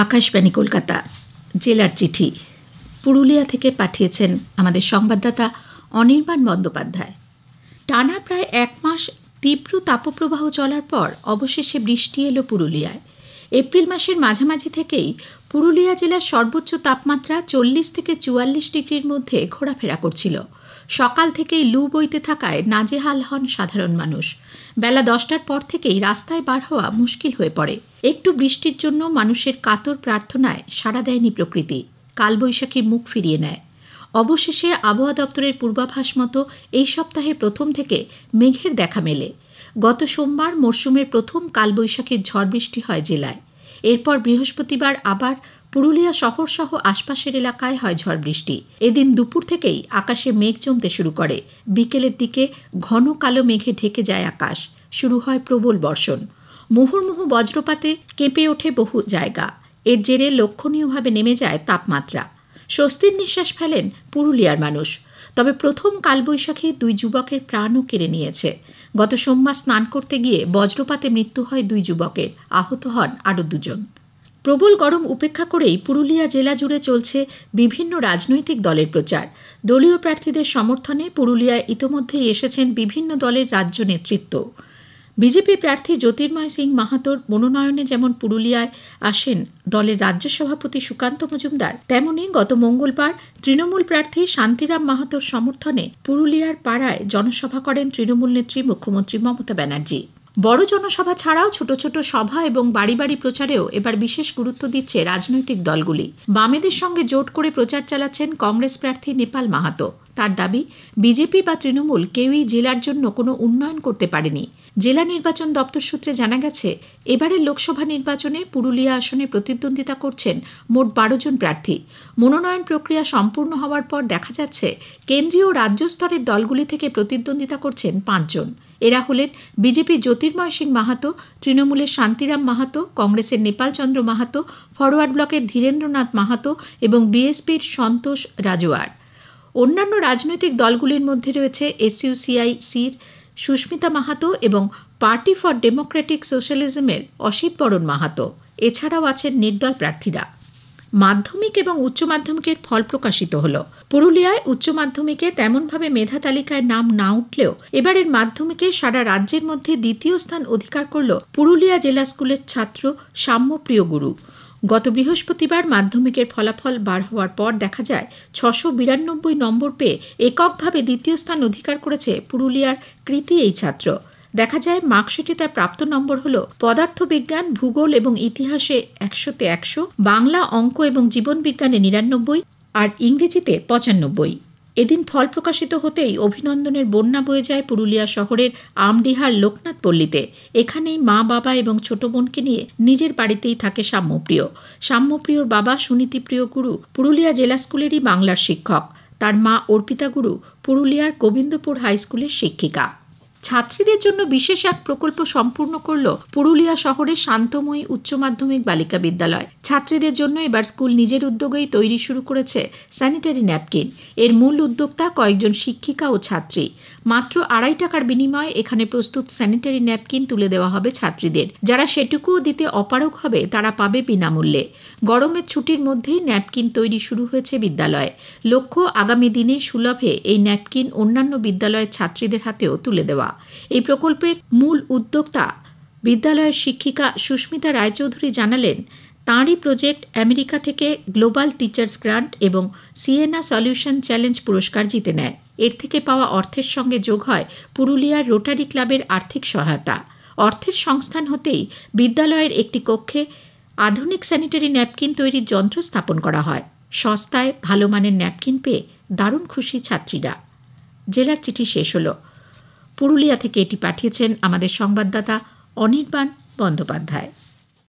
আকাশবাণী কলকাতা জেলার চিঠি পুরুলিয়া থেকে পাঠিয়েছেন আমাদের সংবাদদাতা অনির্বাণ বন্দ্যোপাধ্যায়। টানা প্রায় এক মাস তীব্র তাপপ্রবাহ চলার পর অবশেষে বৃষ্টি এলো পুরুলিয়ায়। এপ্রিল মাসের মাঝামাঝি থেকেই পুরুলিয়া জেলার সর্বোচ্চ তাপমাত্রা 40 থেকে 44 ডিগ্রির মধ্যে ঘোরাফেরা করছিল। সকাল থেকেই লু বইতে থাকায় নাজেহাল হন সাধারণ মানুষ। বেলা 10টার পর থেকেই রাস্তায় বার হওয়া মুশকিল হয়ে পড়ে। একটু বৃষ্টির জন্য মানুষের কাতর প্রার্থনায় সাড়া দেয়নি প্রকৃতি। কালবৈশাখী মুখ ফিরিয়ে নেয়। অবশেষে আবহাওয়া দপ্তরের পূর্বাভাস মতো এই সপ্তাহে প্রথম থেকে মেঘের দেখা মেলে। গত সোমবার মরশুমের প্রথম কালবৈশাখীর ঝড় বৃষ্টি হয় জেলায়। এরপর বৃহস্পতিবার আবার পুরুলিয়া শহরসহ আশপাশের এলাকায় হয় ঝড় বৃষ্টি। এদিন দুপুর থেকেই আকাশে মেঘ জমতে শুরু করে। বিকেলের দিকে ঘন কালো মেঘে ঢেকে যায় আকাশ। শুরু হয় প্রবল বর্ষণ। মুহুর্মুহু বজ্রপাতে কেঁপে ওঠে বহু জায়গা। এর জেরে লক্ষণীয়ভাবে নেমে যায় তাপমাত্রা। স্বস্তির নিঃশ্বাস ফেলেন পুরুলিয়ার মানুষ। তবে প্রথম কালবৈশাখী 2 যুবকের প্রাণও কেড়ে নিয়েছে। গত সোমবার স্নান করতে গিয়ে বজ্রপাতে মৃত্যু হয় 2 যুবকের, আহত হন আরও 2 জন। প্রবল গরম উপেক্ষা করেই পুরুলিয়া জেলা জুড়ে চলছে বিভিন্ন রাজনৈতিক দলের প্রচার। দলীয় প্রার্থীদের সমর্থনে পুরুলিয়ায় ইতোমধ্যেই এসেছেন বিভিন্ন দলের রাজ্য নেতৃত্ব। বিজেপি প্রার্থী জ্যোতির্ময় সিং মাহাতোর মনোনয়নে যেমন পুরুলিয়ায় আসেন দলের রাজ্য সভাপতি সুকান্ত মজুমদার, তেমনি গত মঙ্গলবার তৃণমূল প্রার্থী শান্তিরাম মাহাতোর সমর্থনে পুরুলিয়ার পাড়ায় জনসভা করেন তৃণমূল নেত্রী মুখ্যমন্ত্রী মমতা ব্যানার্জি। বড় জনসভা ছাড়াও ছোট ছোট সভা এবং বাড়ি বাড়ি প্রচারেও এবার বিশেষ গুরুত্ব দিচ্ছে রাজনৈতিক দলগুলি। বামেদের সঙ্গে জোট করে প্রচার চালাচ্ছেন কংগ্রেস প্রার্থী নেপাল মাহাতো। তার দাবি, বিজেপি বা তৃণমূল কেউই জেলার জন্য কোনো উন্নয়ন করতে পারেনি। জেলা নির্বাচন দপ্তর সূত্রে জানা গেছে, এবারের লোকসভা নির্বাচনে পুরুলিয়া আসনে প্রতিদ্বন্দ্বিতা করছেন মোট 12 জন প্রার্থী। মনোনয়ন প্রক্রিয়া সম্পূর্ণ হওয়ার পর দেখা যাচ্ছে কেন্দ্রীয় ও রাজ্য স্তরের দলগুলি থেকে প্রতিদ্বন্দ্বিতা করছেন 5 জন। এরা হলেন বিজেপি জ্যোতির্ময় সিং মাহাতো, তৃণমূলের শান্তিরাম মাহাতো, কংগ্রেসের নেপাল চন্দ্র মাহাতো, ফরওয়ার্ড ব্লকের ধীরেন্দ্রনাথ মাহাতো এবং বিএসপির সন্তোষ রাজওয়ার। অন্যান্য রাজনৈতিক দলগুলির মধ্যে রয়েছে SUCI-র সুস্মিতা মাহাতো এবং পার্টি ফর ডেমোক্রেটিক সোশ্যালিজমের অসিত বরণ মাহাতো। এছাড়াও আছেন নির্দল প্রার্থীরা। মাধ্যমিক এবং উচ্চ মাধ্যমিকের ফল প্রকাশিত হল। পুরুলিয়ায় উচ্চ মাধ্যমিকে তেমনভাবে মেধা তালিকায় নাম না উঠলেও এবারের মাধ্যমিকে সারা রাজ্যের মধ্যে দ্বিতীয় স্থান অধিকার করল পুরুলিয়া জেলা স্কুলের ছাত্র সাম্যপ্রিয় গুরু। গত বৃহস্পতিবার মাধ্যমিকের ফলাফল বার হওয়ার পর দেখা যায় 692 নম্বর পেয়ে এককভাবে দ্বিতীয় স্থান অধিকার করেছে পুরুলিয়ার কৃতি এই ছাত্র। দেখা যায় মার্কশিটে তার প্রাপ্ত নম্বর হল পদার্থবিজ্ঞান, ভূগোল এবং ইতিহাসে 100তে 100, বাংলা, অঙ্ক এবং জীবনবিজ্ঞানে 99 আর ইংরেজিতে 95। এদিন ফল প্রকাশিত হতেই অভিনন্দনের বন্যা বয়ে যায় পুরুলিয়া শহরের আমডিহার লোকনাথ পল্লীতে। এখানেই মা, বাবা এবং ছোট বোনকে নিয়ে নিজের বাড়িতেই থাকে সাম্যপ্রিয়। সাম্যপ্রিয়র বাবা সুনীতিপ্রিয় গুরু পুরুলিয়া জেলা স্কুলেরই বাংলার শিক্ষক। তার মা অর্পিতা গুরু পুরুলিয়ার গোবিন্দপুর হাই স্কুলের শিক্ষিকা। ছাত্রীদের জন্য বিশেষ এক প্রকল্প সম্পূর্ণ করল পুরুলিয়া শহরের শান্তময়ী উচ্চ মাধ্যমিক বালিকা বিদ্যালয়। ছাত্রীদের জন্য এবার স্কুল নিজের উদ্যোগেই তৈরি শুরু করেছে স্যানিটারি ন্যাপকিন। এর মূল উদ্যোক্তা কয়েকজন শিক্ষিকা ও ছাত্রী। মাত্র 2.5 টাকার বিনিময়ে এখানে প্রস্তুত স্যানিটারি ন্যাপকিন তুলে দেওয়া হবে ছাত্রীদের। যারা সেটুকুও দিতে অপারগ হবে তারা পাবে বিনামূল্যে। গরমের ছুটির মধ্যেই ন্যাপকিন তৈরি শুরু হয়েছে বিদ্যালয়ে। লক্ষ্য, আগামী দিনে সুলভে এই ন্যাপকিন অন্যান্য বিদ্যালয়ের ছাত্রীদের হাতেও তুলে দেওয়া। এই প্রকল্পের মূল উদ্যোক্তা বিদ্যালয়ের শিক্ষিকা সুস্মিতা রায়চৌধুরী জানালেন, তাঁরই প্রজেক্ট আমেরিকা থেকে গ্লোবাল টিচার্স গ্রান্ট এবং সিয়েনা সলিউশন চ্যালেঞ্জ পুরস্কার জিতে নেয়। এর থেকে পাওয়া অর্থের সঙ্গে যোগ হয় পুরুলিয়ার রোটারি ক্লাবের আর্থিক সহায়তা। অর্থের সংস্থান হতেই বিদ্যালয়ের একটি কক্ষে আধুনিক স্যানিটারি ন্যাপকিন তৈরির যন্ত্র স্থাপন করা হয়। সস্তায় ভালো মানের ন্যাপকিন পেয়ে দারুণ খুশি ছাত্রীরা। জেলার চিঠি শেষ হলো। পুরুলিয়া থেকে এটি পাঠিয়েছেন আমাদের সংবাদদাতা অনির্বাণ বন্দ্যোপাধ্যায়।